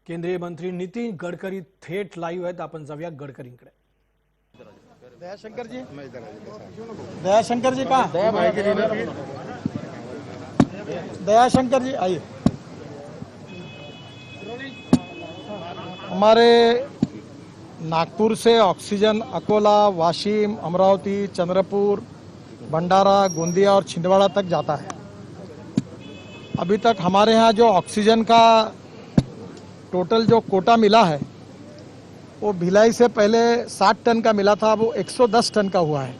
केंद्रीय मंत्री नितीन गडकरी थेट लाईव्ह आहेत. आपण जाऊया गडकरींकडे. दयाशंकर जी, दयाशंकर जी कहाँ? दयाशंकर जी आइए। हमारे नागपुर से ऑक्सीजन अकोला, वाशिम, अमरावती, चंद्रपुर, भंडारा, गोंदिया और छिंदवाड़ा तक जाता है। अभी तक हमारे यहाँ जो ऑक्सीजन का टोटल जो कोटा मिला है वो भिलाई से पहले 60 टन का मिला था, वो 110 टन का हुआ है।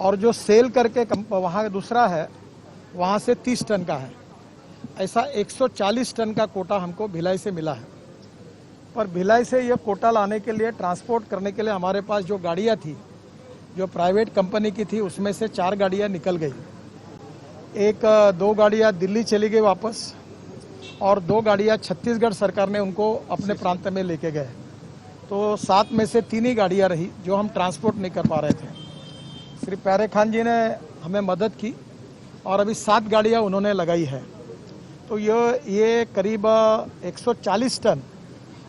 और जो सेल करके वहाँ दूसरा है वहाँ से 30 टन का है। ऐसा 140 टन का कोटा हमको भिलाई से मिला है। पर भिलाई से ये कोटा लाने के लिए, ट्रांसपोर्ट करने के लिए हमारे पास जो गाड़ियाँ थी, जो प्राइवेट कंपनी की थी, उसमें से 4 गाड़ियाँ निकल गई। 2 गाड़ियाँ दिल्ली चली गई वापस, और 2 गाड़ियाँ छत्तीसगढ़ सरकार ने उनको अपने प्रांत में लेके गए। तो 7 में से 3 ही गाड़ियाँ रही जो हम ट्रांसपोर्ट नहीं कर पा रहे थे। श्री प्यारे खान जी ने हमें मदद की और अभी 7 गाड़ियाँ उन्होंने लगाई है। तो ये करीब 140 टन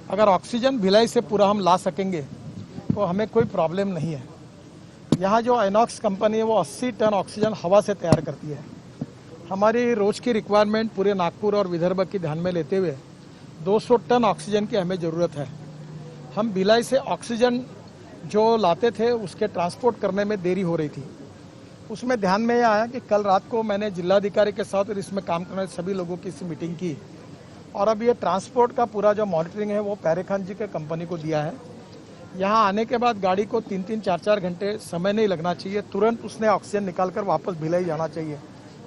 अगर ऑक्सीजन भिलाई से पूरा हम ला सकेंगे तो हमें कोई प्रॉब्लम नहीं है। यहाँ जो आइनॉक्स कंपनी है वो 80 टन ऑक्सीजन हवा से तैयार करती है। हमारी रोज की रिक्वायरमेंट पूरे नागपुर और विदर्भ की ध्यान में लेते हुए 200 टन ऑक्सीजन की हमें ज़रूरत है। हम भिलाई से ऑक्सीजन जो लाते थे उसके ट्रांसपोर्ट करने में देरी हो रही थी। उसमें ध्यान में ये आया कि कल रात को मैंने जिलाधिकारी के साथ और इसमें काम करने वाले सभी लोगों की इस मीटिंग की, और अब ये ट्रांसपोर्ट का पूरा जो मॉनिटरिंग है वो प्यारे खान जी के कंपनी को दिया है। यहाँ आने के बाद गाड़ी को 3-3, 4-4 घंटे समय नहीं लगना चाहिए। तुरंत उसने ऑक्सीजन निकाल कर वापस भिलाई जाना चाहिए,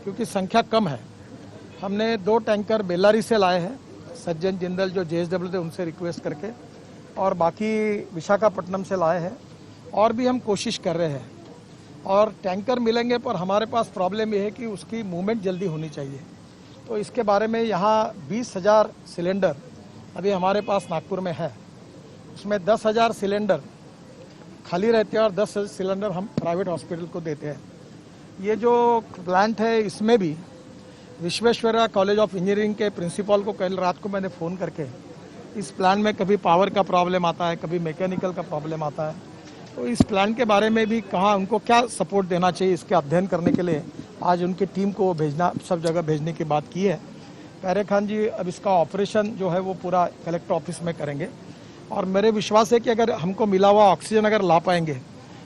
क्योंकि संख्या कम है। हमने 2 टैंकर बेल्लारी से लाए हैं, सज्जन जिंदल जो JSW थे उनसे रिक्वेस्ट करके, और बाकी विशाखापट्टनम से लाए हैं। और भी हम कोशिश कर रहे हैं, और टैंकर मिलेंगे, पर हमारे पास प्रॉब्लम ये है कि उसकी मूवमेंट जल्दी होनी चाहिए। तो इसके बारे में यहाँ 20,000 सिलेंडर अभी हमारे पास नागपुर में है। उसमें 10,000 सिलेंडर खाली रहते हैं और 10 सिलेंडर हम प्राइवेट हॉस्पिटल को देते हैं। ये जो प्लांट है इसमें भी विश्वेश्वरैया कॉलेज ऑफ इंजीनियरिंग के प्रिंसिपल को कल रात को मैंने फ़ोन करके, इस प्लांट में कभी पावर का प्रॉब्लम आता है, कभी मैकेनिकल का प्रॉब्लम आता है, तो इस प्लांट के बारे में भी कहाँ उनको क्या सपोर्ट देना चाहिए, इसके अध्ययन करने के लिए आज उनकी टीम को भेजना, सब जगह भेजने की बात की है। प्यारे खान जी अब इसका ऑपरेशन जो है वो पूरा कलेक्टर ऑफिस में करेंगे, और मेरे विश्वास है कि अगर हमको मिला हुआ ऑक्सीजन अगर ला पाएंगे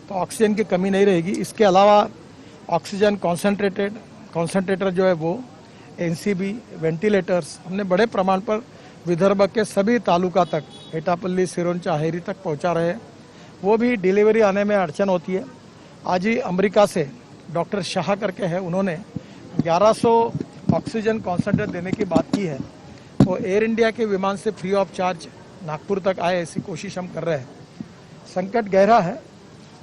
तो ऑक्सीजन की कमी नहीं रहेगी। इसके अलावा ऑक्सीजन कॉन्सेंट्रेटर जो है वो, NCB, वेंटिलेटर्स हमने बड़े प्रमाण पर विदर्भ के सभी तालुका तक, एटापल्ली, सिरोंचा, अहेरी तक पहुंचा रहे हैं। वो भी डिलीवरी आने में अड़चन होती है। आज ही अमेरिका से डॉक्टर शाह करके है, उन्होंने 1100 ऑक्सीजन कॉन्सेंट्रेट देने की बात की है। वो एयर इंडिया के विमान से फ्री ऑफ चार्ज नागपुर तक आए, ऐसी कोशिश हम कर रहे हैं। संकट गहरा है,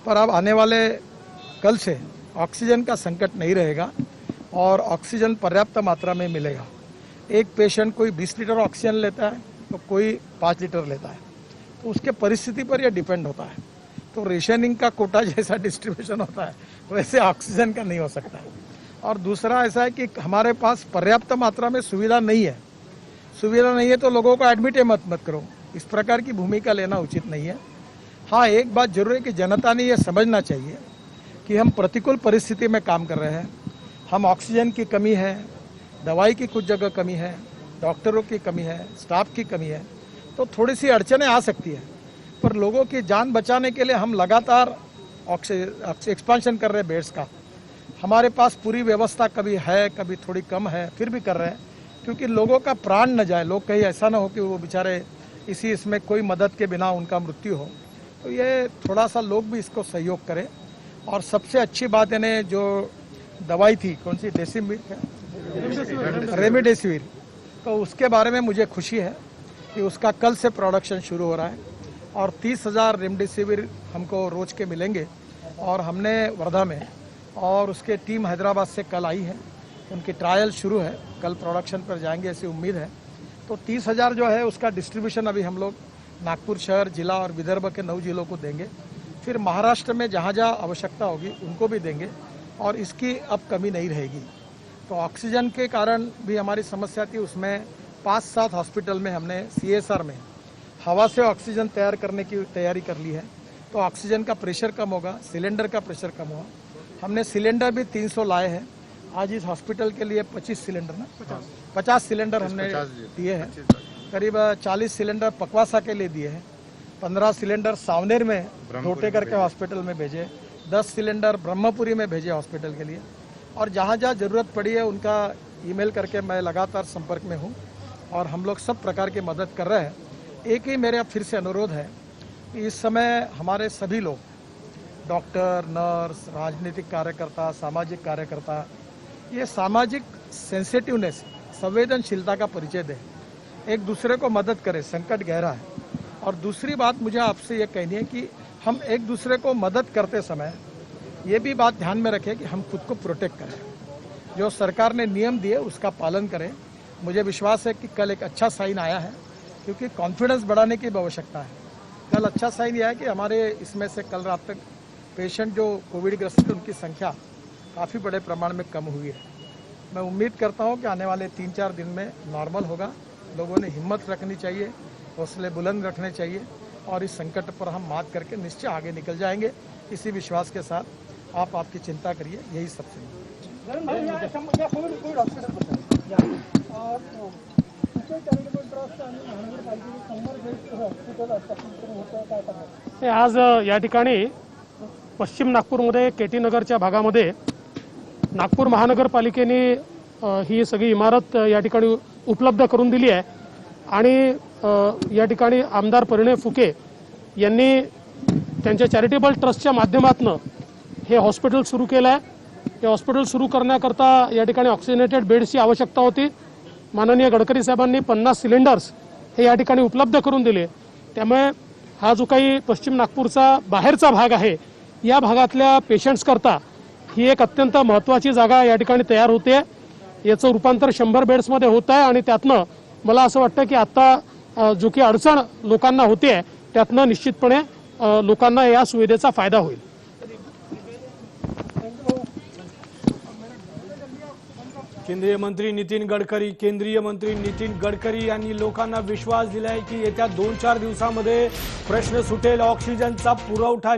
पर अब आने वाले कल से ऑक्सीजन का संकट नहीं रहेगा और ऑक्सीजन पर्याप्त मात्रा में मिलेगा। एक पेशेंट कोई 20 लीटर ऑक्सीजन लेता है तो कोई 5 लीटर लेता है, तो उसके परिस्थिति पर यह डिपेंड होता है। तो रेशनिंग का कोटा जैसा डिस्ट्रीब्यूशन होता है वैसे ऑक्सीजन का नहीं हो सकता है। और दूसरा ऐसा है कि हमारे पास पर्याप्त मात्रा में सुविधा नहीं है। सुविधा नहीं है तो लोगों को एडमिट मत करो, इस प्रकार की भूमिका लेना उचित नहीं है। हाँ, एक बात जरूर है कि जनता ने यह समझना चाहिए कि हम प्रतिकूल परिस्थिति में काम कर रहे हैं। हम ऑक्सीजन की कमी है, दवाई की कुछ जगह कमी है, डॉक्टरों की कमी है, स्टाफ की कमी है, तो थोड़ी सी अड़चनें आ सकती है। पर लोगों की जान बचाने के लिए हम लगातार एक्सपांशन कर रहे हैं बेड्स का। हमारे पास पूरी व्यवस्था कभी है, कभी थोड़ी कम है, फिर भी कर रहे हैं, क्योंकि लोगों का प्राण न जाए। लोग कहीं ऐसा ना हो कि वो बेचारे इसमें कोई मदद के बिना उनका मृत्यु हो। तो ये थोड़ा सा लोग भी इसको सहयोग करें। और सबसे अच्छी बात इन्हें जो दवाई थी, कौन सी, रेमडेसिविर, तो उसके बारे में मुझे खुशी है कि उसका कल से प्रोडक्शन शुरू हो रहा है, और 30,000 रेमडेसिविर हमको रोज के मिलेंगे। और हमने वर्धा में, और उसके टीम हैदराबाद से कल आई है, उनकी ट्रायल शुरू है, कल प्रोडक्शन पर जाएंगे ऐसी उम्मीद है। तो 30,000 जो है उसका डिस्ट्रीब्यूशन अभी हम लोग नागपुर शहर, जिला और विदर्भ के 9 जिलों को देंगे। फिर महाराष्ट्र में जहाँ जहाँ आवश्यकता होगी उनको भी देंगे, और इसकी अब कमी नहीं रहेगी। तो ऑक्सीजन के कारण भी हमारी समस्या थी, उसमें 5-7 हॉस्पिटल में हमने CSR में हवा से ऑक्सीजन तैयार करने की तैयारी कर ली है। तो ऑक्सीजन का प्रेशर कम होगा, सिलेंडर का प्रेशर कम होगा। हमने सिलेंडर भी 300 लाए हैं। आज इस हॉस्पिटल के लिए 25 सिलेंडर ना 50 सिलेंडर हमने दिए हैं। करीब 40 सिलेंडर पकवासा के लिए दिए हैं। 15 सिलेंडर सावनेर में ढोटे करके हॉस्पिटल में भेजे। 10 सिलेंडर ब्रह्मपुरी में भेजे हॉस्पिटल के लिए। और जहाँ जहाँ ज़रूरत पड़ी है उनका ईमेल करके मैं लगातार संपर्क में हूँ और हम लोग सब प्रकार की मदद कर रहे हैं। एक ही मेरा फिर से अनुरोध है कि इस समय हमारे सभी लोग, डॉक्टर, नर्स, राजनीतिक कार्यकर्ता, सामाजिक कार्यकर्ता, ये सामाजिक सेंसिटिवनेस, संवेदनशीलता का परिचय दें, एक दूसरे को मदद करें। संकट गहरा है। और दूसरी बात मुझे आपसे ये कहनी है कि हम एक दूसरे को मदद करते समय ये भी बात ध्यान में रखें कि हम खुद को प्रोटेक्ट करें। जो सरकार ने नियम दिए उसका पालन करें। मुझे विश्वास है कि कल एक अच्छा साइन आया है, क्योंकि कॉन्फिडेंस बढ़ाने की भी आवश्यकता है। कल अच्छा साइन यह है कि हमारे इसमें से कल रात तक पेशेंट जो कोविड ग्रस्त थे उनकी संख्या काफ़ी बड़े प्रमाण में कम हुई है। मैं उम्मीद करता हूं कि आने वाले 3-4 दिन में नॉर्मल होगा। लोगों ने हिम्मत रखनी चाहिए, हौसले बुलंद रखने चाहिए और इस संकट पर हम मात करके निश्चय आगे निकल जाएंगे। इसी विश्वास के साथ आप आपकी चिंता करिए, यही सबसे आज या ठिकाणी पश्चिम नागपूरमध्ये केटी नगरच्या भागामध्ये नागपूर महानगरपालिकेने ही सगळी इमारत या ठिकाणी उपलब्ध करून दिली आहे आणि या ठिकाणी आमदार परिणय फुके यांनी त्यांच्या चॅरिटेबल ट्रस्टच्या माध्यमातून हे हॉस्पिटल सुरू केलं आहे। हे हॉस्पिटल सुरू करण्याकरता या ठिकाणी ऑक्सिजनेटेड बेड्सची आवश्यकता होती। माननीय गडकरी साहेबांनी 50 सिलेंडर्स हे या ठिकाणी उपलब्ध करून दिले। त्यामुळे हा जो काही पश्चिम नागपूरचा बाहेरचा भाग आहे या भागातल्या पेशंट्स करता ही एक अत्यंत महत्त्वाची जागा या ठिकाणी तयार होते। याचं रूपांतर 100 बेड्समध्ये होत आहे आणि त्यातनं मला असं वाटतं की आता जो की अडचण लोकांना होते त्यातनं निश्चितपणे लोकांना या सुविधेचा फायदा होईल। केंद्रीय मंत्री नितीन गडकरी यांनी लोकांना विश्वास दिलाय की येत्या 2-4 दिवसांमध्ये प्रश्न सुटेल। ऑक्सिजनचा पुरवठा